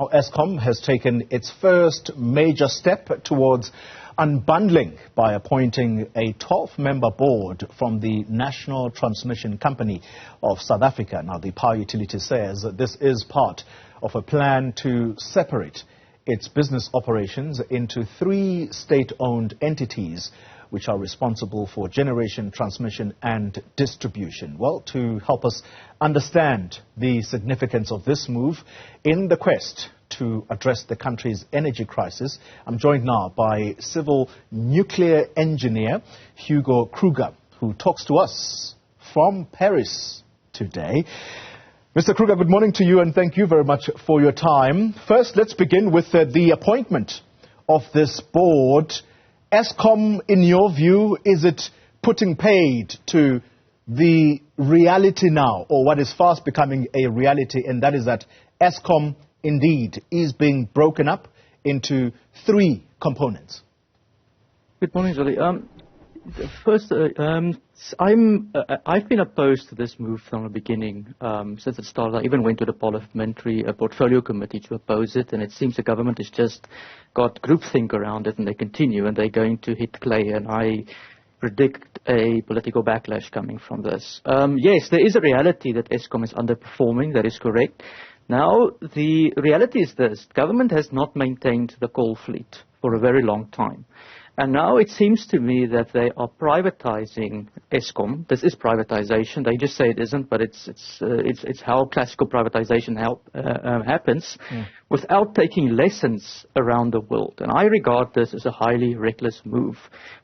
Eskom has taken its first major step towards unbundling by appointing a 12-member board from the National Transmission Company of South Africa. Now, the power utility says that this is part of a plan to separate its business operations into 3 state-owned entities which are responsible for generation, transmission and distribution. Well, to help us understand the significance of this move in the quest to address the country's energy crisis, I'm joined now by civil nuclear engineer Hugo Kruger, who talks to us from Paris today. Mr. Kruger, good morning to you and thank you very much for your time. First, let's begin with the appointment of this board. Eskom, in your view, is it putting paid to the reality now, or what is fast becoming a reality, and that is that Eskom indeed is being broken up into 3 components? Good morning, Jolie. First, I've been opposed to this move from the beginning, since it started. I even went to the parliamentary portfolio committee to oppose it, and it seems the government has just got groupthink around it, and they continue, and they're going to hit clay, and I predict a political backlash coming from this. Yes, there is a reality that Eskom is underperforming, that is correct. Now, the reality is this: government has not maintained the coal fleet for a very long time. And now it seems to me that they are privatizing Eskom. This is privatization. They just say it isn't, but it's how classical privatization happens, without taking lessons around the world. And I regard this as a highly reckless move.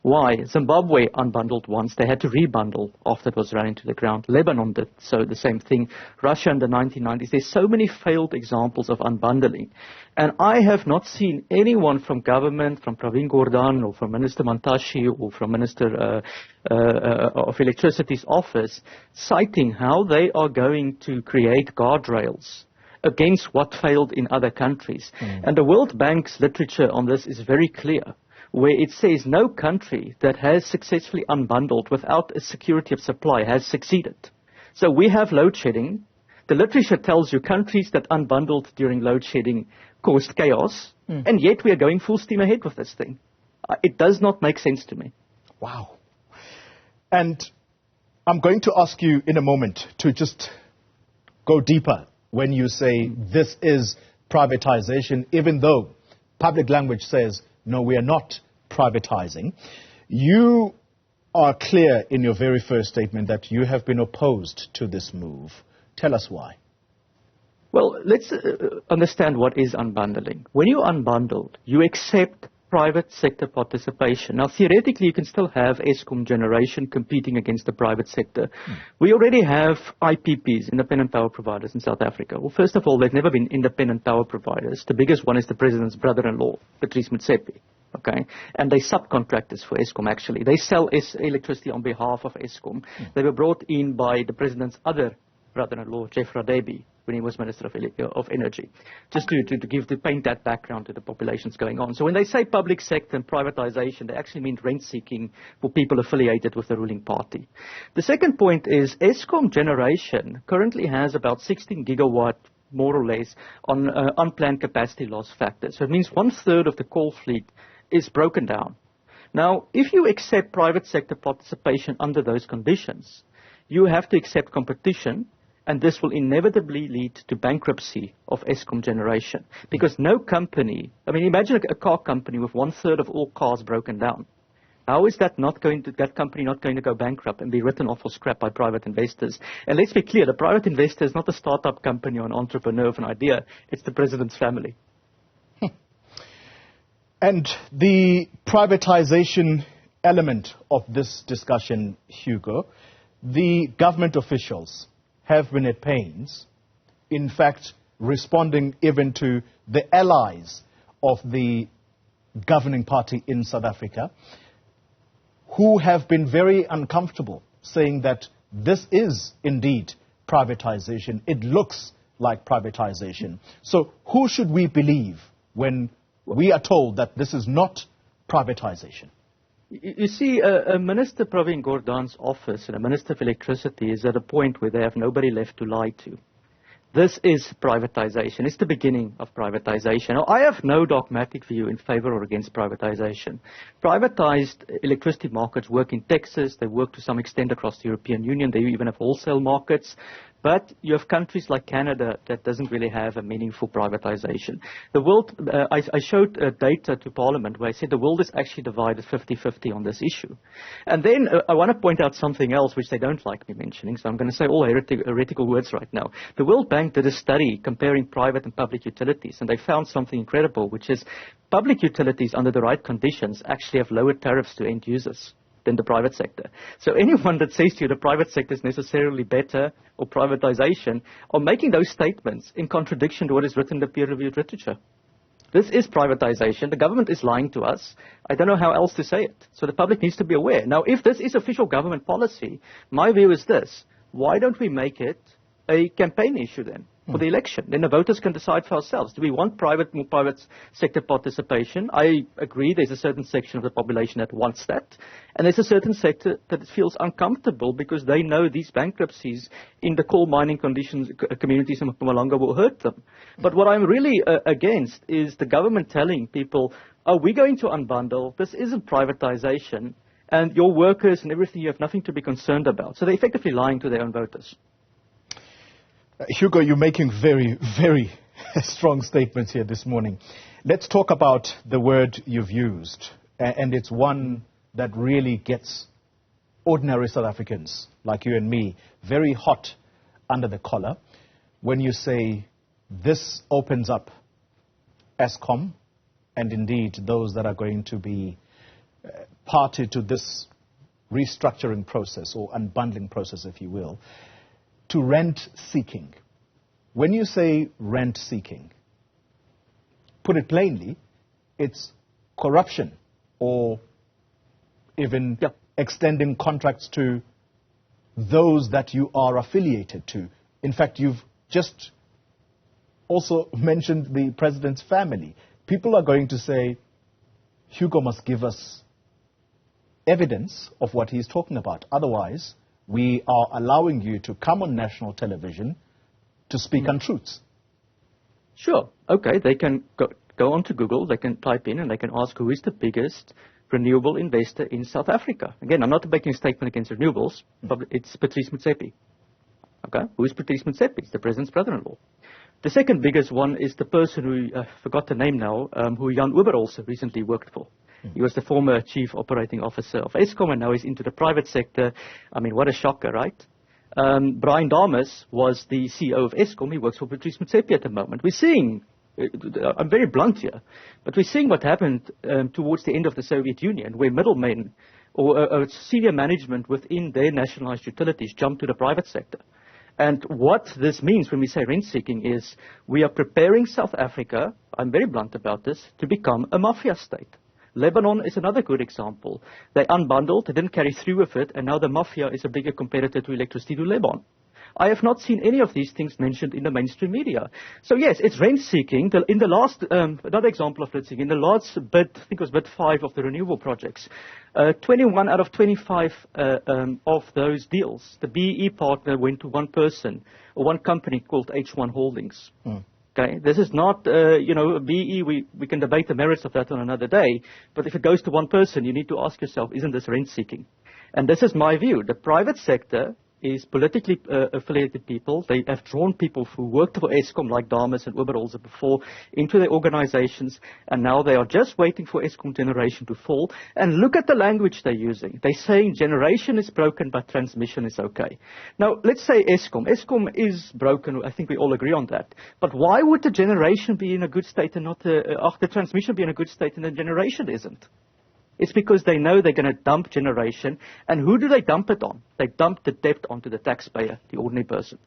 Why? Zimbabwe unbundled once. They had to rebundle after it was run into the ground. Lebanon did so, the same thing. Russia in the 1990s. There's so many failed examples of unbundling. And I have not seen anyone from government, from Pravin Gordhan or from Minister Mantashe or from Minister of Electricity's office, citing how they are going to create guardrails against what failed in other countries. And the World Bank's literature on this is very clear, where it says no country that has successfully unbundled without a security of supply has succeeded. So we have load shedding. The literature tells you countries that unbundled during load shedding caused chaos, and yet we are going full steam ahead with this thing. It does not make sense to me. Wow. And I'm going to ask you in a moment to just go deeper when you say this is privatization, even though public language says, no, we are not privatizing. You are clear in your very first statement that you have been opposed to this move. Tell us why. Well, let's understand what is unbundling. When you unbundle, you accept private sector participation. Now, theoretically, you can still have Eskom generation competing against the private sector. We already have IPPs, independent power providers in South Africa. Well, first of all, they've never been independent power providers. The biggest one is the president's brother-in-law, Patrice Motsepe. Okay, and they subcontractors for Eskom, actually. They sell electricity on behalf of Eskom. They were brought in by the president's other brother-in-law, Jeff Radebe, when he was Minister of Energy, just to paint that background to the populations going on. So when they say public sector and privatization, they actually mean rent-seeking for people affiliated with the ruling party. The second point is Eskom generation currently has about 16 gigawatt, more or less, on unplanned capacity loss factors. So it means 1/3 of the coal fleet is broken down. Now, if you accept private sector participation under those conditions, you have to accept competition, and this will inevitably lead to bankruptcy of Eskom generation. Because no company, I mean, imagine a car company with 1/3 of all cars broken down. How is that company not going to go bankrupt and be written off for scrap by private investors? And let's be clear, the private investor is not a startup company or an entrepreneur of an idea. It's the president's family. And the privatization element of this discussion, Hugo, the government officials have been at pains, in fact, responding even to the allies of the governing party in South Africa, who have been very uncomfortable, saying that this is indeed privatization. It looks like privatization. So who should we believe when we are told that this is not privatization? You see, Minister Pravin Gordhan's office and a Minister of Electricity is at a point where they have nobody left to lie to. This is privatization. It's the beginning of privatization. Now, I have no dogmatic view in favor or against privatization. Privatized electricity markets work in Texas. They work to some extent across the European Union. They even have wholesale markets. But you have countries like Canada that doesn't really have a meaningful privatization. The world, I showed data to Parliament where I said the world is actually divided 50-50 on this issue. And then I want to point out something else which they don't like me mentioning, so I'm going to say all heretical words right now. The World Bank did a study comparing private and public utilities, and they found something incredible, which is public utilities under the right conditions actually have lower tariffs to end users than the private sector. So anyone that says to you the private sector is necessarily better or privatization are making those statements in contradiction to what is written in the peer-reviewed literature. This is privatization. The government is lying to us. I don't know how else to say it. So the public needs to be aware. Now, if this is official government policy, my view is this. Why don't we make it a campaign issue then for the election? Then the voters can decide for ourselves. Do we want more private sector participation? I agree there's a certain section of the population that wants that. And there's a certain sector that feels uncomfortable because they know these bankruptcies in the coal mining communities in Mpumalanga will hurt them. But what I'm really against is the government telling people, oh, we're going to unbundle. This isn't privatization. And your workers and everything, you have nothing to be concerned about. So they're effectively lying to their own voters. Hugo, you're making very, very strong statements here this morning. Let's talk about the word you've used, and it's one that really gets ordinary South Africans like you and me very hot under the collar when you say this opens up Eskom and indeed those that are going to be party to this restructuring process or unbundling process, if you will, to rent-seeking. When you say rent-seeking, put it plainly, it's corruption or even extending contracts to those that you are affiliated to. In fact, you've just also mentioned the president's family. People are going to say, Hugo must give us evidence of what he's talking about. Otherwise, we are allowing you to come on national television to speak untruths. Sure. Okay, they can go onto Google, they can type in and they can ask who is the biggest renewable investor in South Africa. Again, I'm not making a statement against renewables, but it's Patrice Motsepe. Okay, who is Patrice Motsepe? It's the president's brother-in-law. The second biggest one is the person who, I forgot the name now, who Jan Oberholzer recently worked for. He was the former chief operating officer of Eskom, and now he's into the private sector. I mean, what a shocker, right? Brian Dames was the CEO of Eskom. He works for Patrice Motsepe at the moment. We're seeing, I'm very blunt here, but we're seeing what happened towards the end of the Soviet Union, where middlemen or senior management within their nationalized utilities jumped to the private sector. And what this means when we say rent-seeking is we are preparing South Africa, I'm very blunt about this, to become a mafia state. Lebanon is another good example. They unbundled, they didn't carry through with it, and now the mafia is a bigger competitor to electricity to Lebanon. I have not seen any of these things mentioned in the mainstream media. So yes, it's rent-seeking. In the last, another example of rent-seeking, in the last bid, I think it was bid 5 of the renewable projects, 21 out of 25 of those deals, the BEE partner went to one person, or one company called H1 Holdings. Okay, this is not, BE, we can debate the merits of that on another day, but if it goes to one person, you need to ask yourself, isn't this rent-seeking? And this is my view. The private sector is politically affiliated people. They have drawn people who worked for Eskom, like Dames and Oberholzer before, into their organizations, and now they are just waiting for Eskom generation to fall. And look at the language they're using. They're saying generation is broken, but transmission is okay. Now, let's say Eskom. Eskom is broken. I think we all agree on that. But why would the generation be in a good state and not the transmission be in a good state and the generation isn't? It's because they know they're going to dump generation. And who do they dump it on? They dump the debt onto the taxpayer, the ordinary person.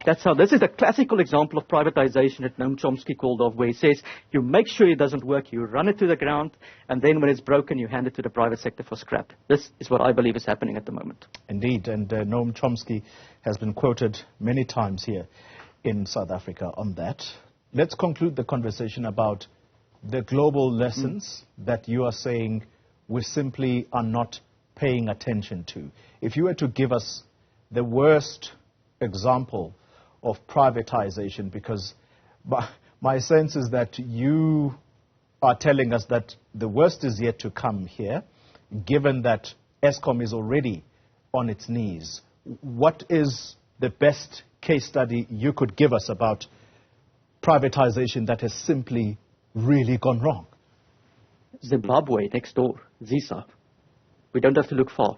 That's how, this is a classical example of privatization that Noam Chomsky called off, where he says, you make sure it doesn't work, you run it to the ground, and then when it's broken, you hand it to the private sector for scrap. This is what I believe is happening at the moment. Indeed, and Noam Chomsky has been quoted many times here in South Africa on that. Let's conclude the conversation about the global lessons that you are saying we simply are not paying attention to. If you were to give us the worst example of privatization? Because my sense is that you are telling us that the worst is yet to come here, given that Eskom is already on its knees. What is the best case study you could give us about privatization that has simply really gone wrong? Zimbabwe next door, ZISA. We don't have to look far.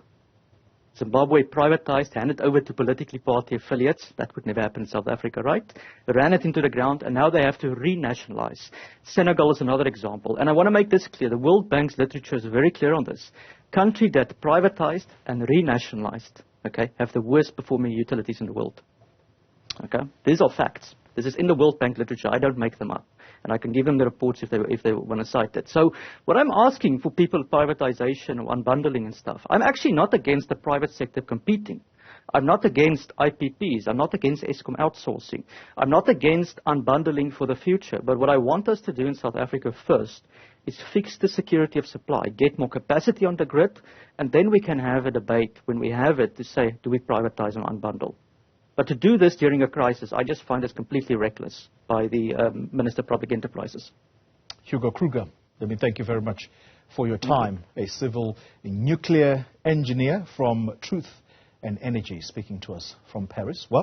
Zimbabwe privatized, handed over to politically party affiliates. That would never happen in South Africa, right? They ran it into the ground, and now they have to renationalize. Senegal is another example. And I want to make this clear. The World Bank's literature is very clear on this. Country that privatized and renationalized, okay, have the worst performing utilities in the world. Okay? These are facts. This is in the World Bank literature. I don't make them up. And I can give them the reports if they want to cite it. So what I'm asking for people, privatization or unbundling and stuff, I'm actually not against the private sector competing. I'm not against IPPs. I'm not against Eskom outsourcing. I'm not against unbundling for the future. But what I want us to do in South Africa first is fix the security of supply, get more capacity on the grid, and then we can have a debate when we have it to say, do we privatize or unbundle? But to do this during a crisis, I just find this completely reckless by the Minister of Public Enterprises. Hugo Kruger, let me thank you very much for your time. A civil nuclear engineer from Truth and Energy, speaking to us from Paris. Well.